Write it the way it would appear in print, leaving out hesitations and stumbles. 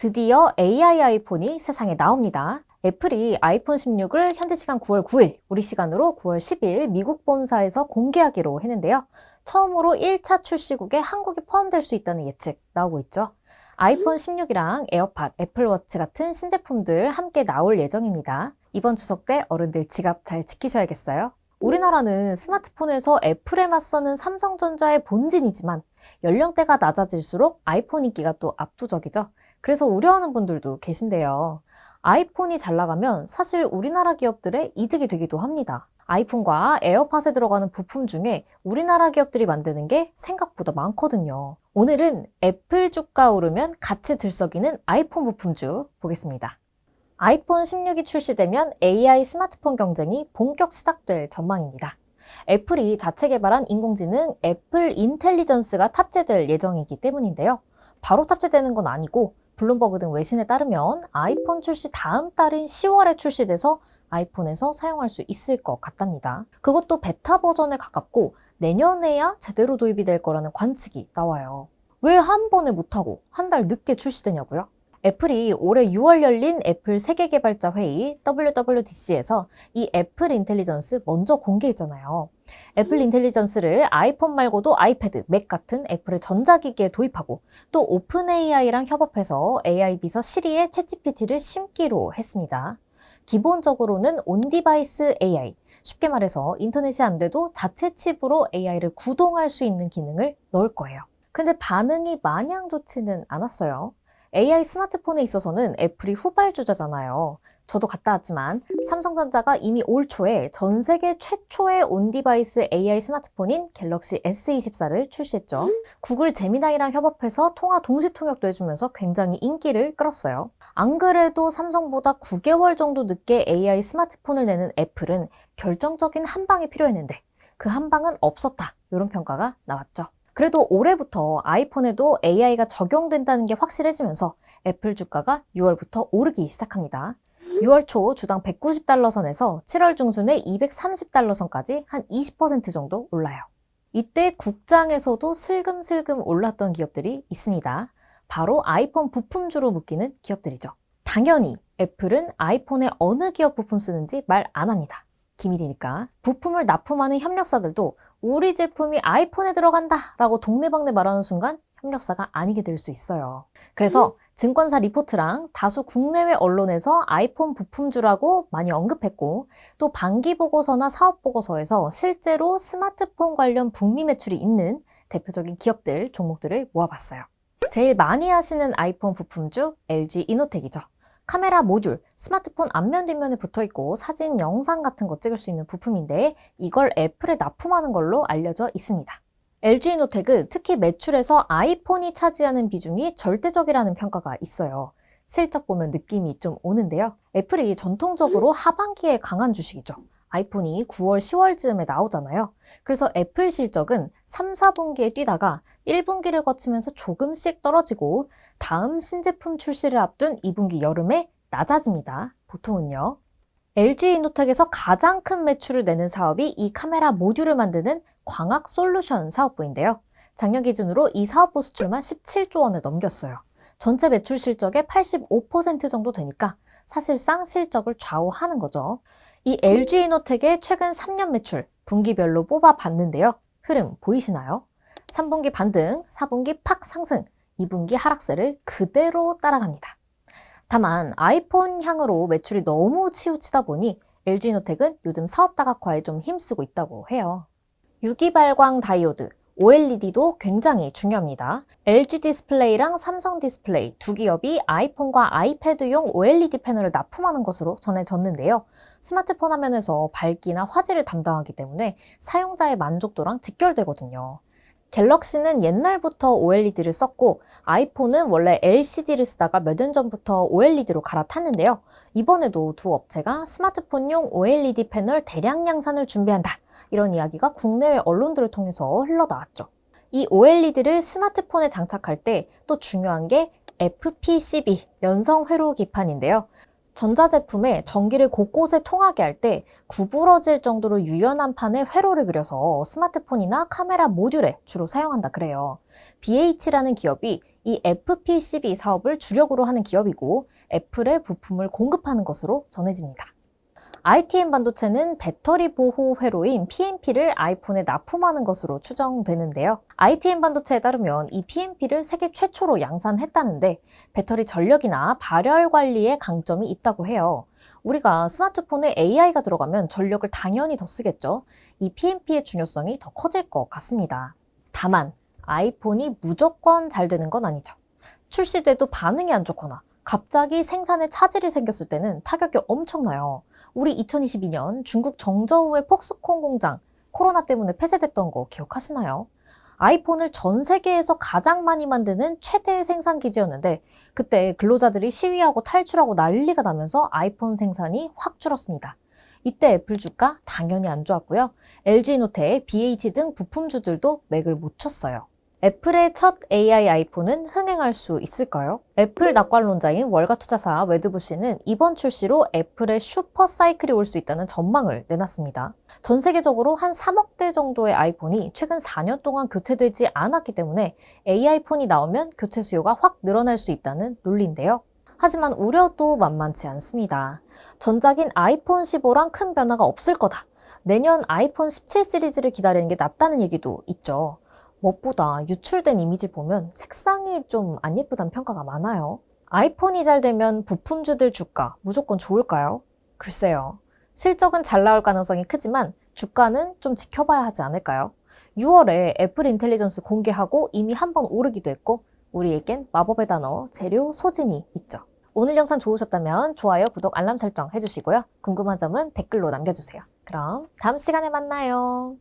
드디어 AI 아이폰이 세상에 나옵니다. 애플이 아이폰 16을 현지 시간 9월 9일, 우리 시간으로 9월 10일 미국 본사에서 공개하기로 했는데요. 처음으로 1차 출시국에 한국이 포함될 수 있다는 예측 나오고 있죠. 아이폰 16이랑 에어팟, 애플워치 같은 신제품들 함께 나올 예정입니다. 이번 추석 때 어른들 지갑 잘 지키셔야겠어요. 우리나라는 스마트폰에서 애플에 맞서는 삼성전자의 본진이지만 연령대가 낮아질수록 아이폰 인기가 또 압도적이죠. 그래서 우려하는 분들도 계신데요. 아이폰이 잘 나가면 사실 우리나라 기업들의 이득이 되기도 합니다. 아이폰과 에어팟에 들어가는 부품 중에 우리나라 기업들이 만드는 게 생각보다 많거든요. 오늘은 애플 주가 오르면 같이 들썩이는 아이폰 부품주 보겠습니다. 아이폰 16이 출시되면 AI 스마트폰 경쟁이 본격 시작될 전망입니다. 애플이 자체 개발한 인공지능 애플 인텔리전스가 탑재될 예정이기 때문인데요. 바로 탑재되는 건 아니고 블룸버그 등 외신에 따르면 아이폰 출시 다음 달인 10월에 출시돼서 아이폰에서 사용할 수 있을 것 같답니다. 그것도 베타 버전에 가깝고 내년에야 제대로 도입이 될 거라는 관측이 나와요. 왜 한 번에 못하고 한 달 늦게 출시되냐고요? 애플이 올해 6월 열린 애플 세계 개발자 회의 WWDC에서 이 애플 인텔리전스 먼저 공개했잖아요. 애플 인텔리전스를 아이폰 말고도 아이패드, 맥 같은 애플의 전자기기에 도입하고 또 오픈 AI랑 협업해서 AI 비서 시리에 챗GPT를 심기로 했습니다. 기본적으로는 온디바이스 AI, 쉽게 말해서 인터넷이 안 돼도 자체 칩으로 AI를 구동할 수 있는 기능을 넣을 거예요. 근데 반응이 마냥 좋지는 않았어요. AI 스마트폰에 있어서는 애플이 후발주자잖아요. 저도 갔다 왔지만 삼성전자가 이미 올 초에 전 세계 최초의 온디바이스 AI 스마트폰인 갤럭시 S24를 출시했죠. 구글 제미나이랑 협업해서 통화 동시 통역도 해주면서 굉장히 인기를 끌었어요. 안 그래도 삼성보다 9개월 정도 늦게 AI 스마트폰을 내는 애플은 결정적인 한 방이 필요했는데 그 한 방은 없었다. 이런 평가가 나왔죠. 그래도 올해부터 아이폰에도 AI가 적용된다는 게 확실해지면서 애플 주가가 6월부터 오르기 시작합니다. 6월 초 주당 190달러 선에서 7월 중순에 230달러 선까지 한 20% 정도 올라요. 이때 국장에서도 슬금슬금 올랐던 기업들이 있습니다. 바로 아이폰 부품주로 묶이는 기업들이죠. 당연히 애플은 아이폰에 어느 기업 부품 쓰는지 말 안 합니다. 기밀이니까. 부품을 납품하는 협력사들도 우리 제품이 아이폰에 들어간다 라고 동네방네 말하는 순간 협력사가 아니게 될 수 있어요. 그래서 증권사 리포트랑 다수 국내외 언론에서 아이폰 부품주라고 많이 언급했고 또 반기보고서나 사업보고서에서 실제로 스마트폰 관련 북미 매출이 있는 대표적인 기업들, 종목들을 모아봤어요. 제일 많이 하시는 아이폰 부품주 LG 이노텍이죠. 카메라 모듈, 스마트폰 앞면 뒷면에 붙어있고 사진, 영상 같은 거 찍을 수 있는 부품인데 이걸 애플에 납품하는 걸로 알려져 있습니다. LG이노텍은 특히 매출에서 아이폰이 차지하는 비중이 절대적이라는 평가가 있어요. 실적 보면 느낌이 좀 오는데요. 애플이 전통적으로 하반기에 강한 주식이죠. 아이폰이 9월, 10월쯤에 나오잖아요. 그래서 애플 실적은 3, 4분기에 뛰다가 1분기를 거치면서 조금씩 떨어지고 다음 신제품 출시를 앞둔 2분기 여름에 낮아집니다. 보통은요. LG이노텍에서 가장 큰 매출을 내는 사업이 이 카메라 모듈을 만드는 광학솔루션 사업부인데요. 작년 기준으로 이 사업부 수출만 17조 원을 넘겼어요. 전체 매출 실적의 85% 정도 되니까 사실상 실적을 좌우하는 거죠. 이 LG이노텍의 최근 3년 매출 분기별로 뽑아봤는데요. 흐름 보이시나요? 3분기 반등, 4분기 팍 상승, 2분기 하락세를 그대로 따라갑니다. 다만 아이폰 향으로 매출이 너무 치우치다 보니 LG이노텍은 요즘 사업 다각화에 좀 힘쓰고 있다고 해요. 유기발광 다이오드, OLED도 굉장히 중요합니다. LG 디스플레이랑 삼성 디스플레이 두 기업이 아이폰과 아이패드용 OLED 패널을 납품하는 것으로 전해졌는데요. 스마트폰 화면에서 밝기나 화질을 담당하기 때문에 사용자의 만족도랑 직결되거든요. 갤럭시는 옛날부터 OLED를 썼고 아이폰은 원래 LCD를 쓰다가 몇 년 전부터 OLED로 갈아탔는데요. 이번에도 두 업체가 스마트폰용 OLED 패널 대량 양산을 준비한다. 이런 이야기가 국내외 언론들을 통해서 흘러나왔죠. 이 OLED를 스마트폰에 장착할 때 또 중요한 게 FPCB, 연성 회로 기판인데요. 전자제품에 전기를 곳곳에 통하게 할 때 구부러질 정도로 유연한 판에 회로를 그려서 스마트폰이나 카메라 모듈에 주로 사용한다 그래요. BH라는 기업이 이 FPCB 사업을 주력으로 하는 기업이고 애플에 부품을 공급하는 것으로 전해집니다. ITM 반도체는 배터리 보호 회로인 PNP를 아이폰에 납품하는 것으로 추정되는데요. ITM 반도체에 따르면 이 PNP를 세계 최초로 양산했다는데 배터리 전력이나 발열 관리에 강점이 있다고 해요. 우리가 스마트폰에 AI가 들어가면 전력을 당연히 더 쓰겠죠. 이 PNP의 중요성이 더 커질 것 같습니다. 다만 아이폰이 무조건 잘 되는 건 아니죠. 출시돼도 반응이 안 좋거나 갑자기 생산에 차질이 생겼을 때는 타격이 엄청나요. 우리 2022년 중국 정저우의 폭스콘 공장 코로나 때문에 폐쇄됐던 거 기억하시나요? 아이폰을 전 세계에서 가장 많이 만드는 최대 생산 기지였는데 그때 근로자들이 시위하고 탈출하고 난리가 나면서 아이폰 생산이 확 줄었습니다. 이때 애플 주가 당연히 안 좋았고요. LG노태, BH 등 부품주들도 맥을 못 쳤어요. 애플의 첫 AI 아이폰은 흥행할 수 있을까요? 애플 낙관론자인 월가투자사 웨드부시는 이번 출시로 애플의 슈퍼 사이클이 올 수 있다는 전망을 내놨습니다. 전 세계적으로 한 3억 대 정도의 아이폰이 최근 4년 동안 교체되지 않았기 때문에 AI폰이 나오면 교체 수요가 확 늘어날 수 있다는 논리인데요. 하지만 우려도 만만치 않습니다. 전작인 아이폰 15랑 큰 변화가 없을 거다. 내년 아이폰 17 시리즈를 기다리는 게 낫다는 얘기도 있죠. 무엇보다 유출된 이미지 보면 색상이 좀 안 예쁘다는 평가가 많아요. 아이폰이 잘 되면 부품주들 주가 무조건 좋을까요? 글쎄요. 실적은 잘 나올 가능성이 크지만 주가는 좀 지켜봐야 하지 않을까요? 6월에 애플 인텔리전스 공개하고 이미 한번 오르기도 했고 우리에겐 마법의 단어 재료 소진이 있죠. 오늘 영상 좋으셨다면 좋아요, 구독, 알람 설정 해주시고요. 궁금한 점은 댓글로 남겨주세요. 그럼 다음 시간에 만나요.